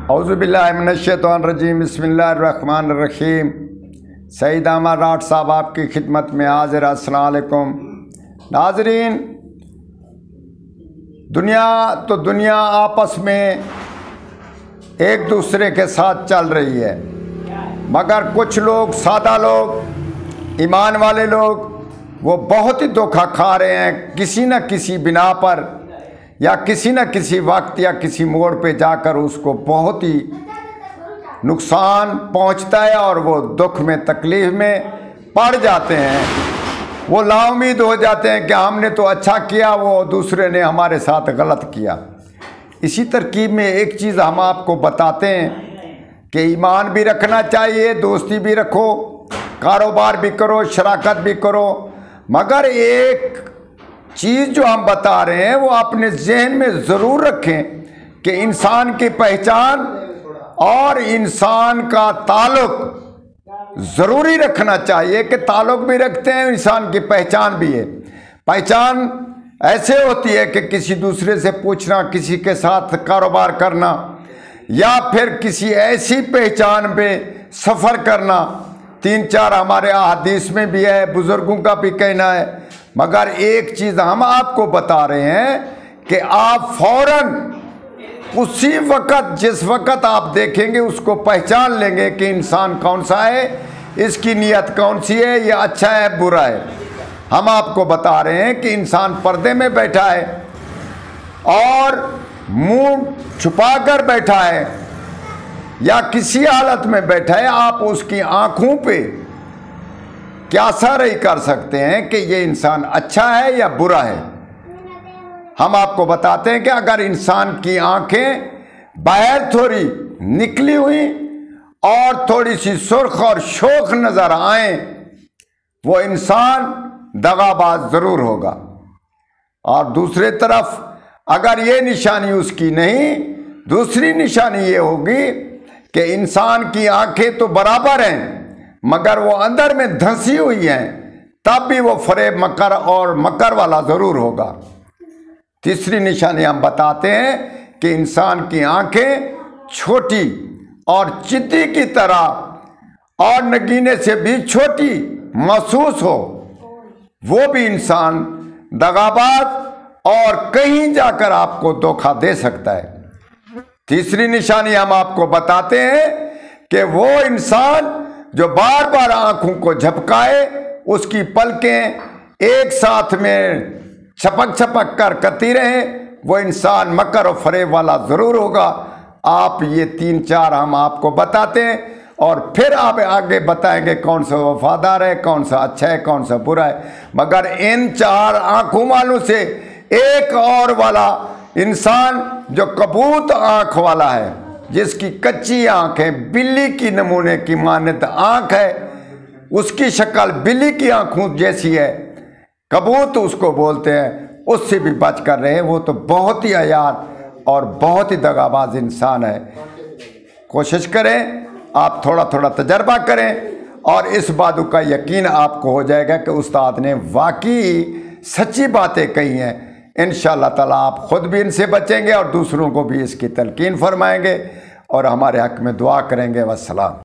اعوذ باللہ من الشیطان الرجیم، بسم اللہ الرحمن الرحیم۔ سعید احمد راٹ صاحب آپ کی خدمت میں حاضر۔ السلام علیکم ناظرین۔ دنیا آپس میں ایک دوسرے کے ساتھ چل رہی ہے، مگر کچھ لوگ، سادہ لوگ، ایمان والے لوگ، وہ بہت ہی دھوکہ کھا رہے ہیں کسی نہ کسی بنا پر، یا کسی نہ کسی وقت یا کسی موڑ پہ جا کر اس کو بہت ہی نقصان پہنچتا ہے اور وہ دکھ میں، تکلیف میں پڑ جاتے ہیں۔ وہ لا امید ہو جاتے ہیں کہ ہم نے تو اچھا کیا، وہ دوسرے نے ہمارے ساتھ غلط کیا۔ اسی ترکیب میں ایک چیز ہم آپ کو بتاتے ہیں کہ ایمان بھی رکھنا چاہیے، دوستی بھی رکھو، کاروبار بھی کرو، شراکت بھی کرو، مگر ایک چیز جو ہم بتا رہے ہیں وہ اپنے ذہن میں ضرور رکھیں کہ انسان کی پہچان اور انسان کا تعلق ضروری رکھنا چاہیے، کہ تعلق بھی رکھتے ہیں، انسان کی پہچان بھی ہے۔ پہچان ایسے ہوتی ہے کہ کسی دوسرے سے پوچھنا، کسی کے ساتھ کاروبار کرنا، یا پھر کسی ایسی پہچان پہ سفر کرنا۔ 3-4 ہمارے احادیث میں بھی ہے، بزرگوں کا بھی کہنا ہے، مگر ایک چیز ہم آپ کو بتا رہے ہیں کہ آپ فوراً اسی وقت، جس وقت آپ دیکھیں گے، اس کو پہچان لیں گے کہ انسان کون سا ہے، اس کی نیت کون سی ہے، یہ اچھا ہے برا ہے۔ ہم آپ کو بتا رہے ہیں کہ انسان پردے میں بیٹھا ہے اور منہ چھپا کر بیٹھا ہے یا کسی حالت میں بیٹھا ہے، آپ اس کی آنکھوں پہ کیا ساری کر سکتے ہیں کہ یہ انسان اچھا ہے یا برا ہے۔ ہم آپ کو بتاتے ہیں کہ اگر انسان کی آنکھیں باہر تھوڑی نکلی ہوئی اور تھوڑی سی سرخ اور شوخ نظر آئیں، وہ انسان دغاباز ضرور ہوگا۔ اور دوسری طرف اگر یہ نشانی اس کی نہیں، دوسری نشانی یہ ہوگی کہ انسان کی آنکھیں تو برابر ہیں مگر وہ اندر میں دھنسی ہوئی ہیں، تب بھی وہ فریب، مکر اور مکر والا ضرور ہوگا۔ تیسری نشانی ہم بتاتے ہیں کہ انسان کی آنکھیں چھوٹی اور چدی کی طرح اور نگینے سے بھی چھوٹی محسوس ہو، وہ بھی انسان دغاباز اور کہیں جا کر آپ کو دھوکہ دے سکتا ہے۔ تیسری نشانی ہم آپ کو بتاتے ہیں کہ وہ انسان جو بار بار آنکھوں کو جھپکائے، اس کی پلکیں ایک ساتھ میں چھپک چھپک کر کرتی رہیں، وہ انسان مکر و فریب والا ضرور ہوگا۔ آپ یہ 3-4 ہم آپ کو بتاتے ہیں اور پھر آپ آگے بتائیں گے کون سا وفادار ہے، کون سا اچھا ہے، کون سا برا ہے۔ مگر ان 4 آنکھوں والوں سے ایک اور والا انسان جو کبوت آنکھ والا ہے، جس کی کچی آنکھ ہے، بلی کی نمونے کی مانند آنکھ ہے، اس کی شکل بلی کی آنکھوں جیسی ہے، کبوت اس کو بولتے ہیں، اس سے بھی بچ کر رہے۔ وہ تو بہت ہی عیار اور بہت ہی دغاباز انسان ہے۔ کوشش کریں، آپ تھوڑا تھوڑا تجربہ کریں اور اس بات کا یقین آپ کو ہو جائے گا کہ استاد نے واقعی سچی باتیں کہی ہیں۔ انشاءاللہ تعالیٰ آپ خود بھی ان سے بچیں گے اور دوسروں کو بھی اس کی تلقین فرمائیں گے اور ہمارے حق میں دعا کریں گے۔ والسلام۔